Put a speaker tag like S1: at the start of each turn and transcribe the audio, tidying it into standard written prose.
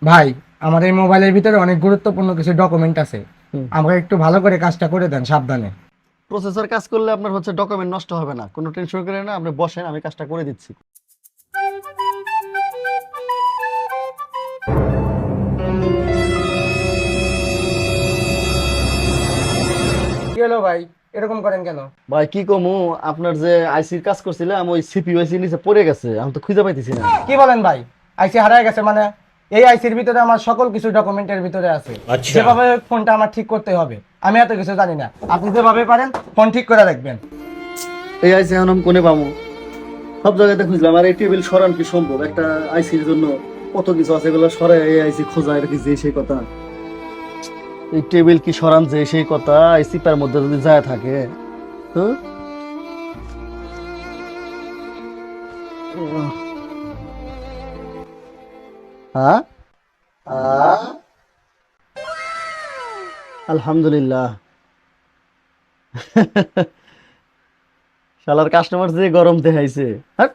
S1: ভাই, আমার এই মোবাইলের ভিতরে অনেক গুরুত্বপূর্ণ কিছু ডকুমেন্ট আছে।
S2: হুম।
S1: আমাকে একটু ভালো করে কাজটা করে দেন, সাবধানে।
S2: প্রসেসর কাজ করলে আপনার হচ্ছে ডকুমেন্ট নষ্ট হবে না, কোনো টেনশন করেন না, আপনি বসেন, আমি কাজটা করে দিচ্ছি।
S1: কি হলো ভাই, এরকম করেন কেন?
S2: ভাই কি কমু, আপনার যে আইসির কাজ করছিলাম ওই সিপিইউ আইসি নিচে পড়ে গেছে, আমি তো খুঁজে পাইতেছি না।
S1: কি বলেন ভাই? আইসি হারায় গেছে মানে? এই আইসির ভিতরে আমার সকল কিছু ডকুমেন্টের ভিতরে আছে। যেভাবে ফোনটা আমার ঠিক করতে হবে আমি এত কিছু জানি না। আপনি যেভাবে পারেন ফোন ঠিক করে রাখবেন।
S2: এই আইসি এখন আমি কোনে পাবো? সব জায়গাতে খুঁজলাম, আর এই টেবিল সরান কি সম্ভব? একটা আইসির জন্য কত কিছু আছে, এগুলো সরাই এই আইসি খোঁজা, এটা কি যে সেই কথা? এই টেবিল কি সরান যে সেই কথা? এই চিপার মধ্যে যদি যায় থাকে তো হ্যাঁ। আলহামদুলিল্লাহ। শালার কাস্টমার যে গরম দেখাইছে। হ্যাঁ।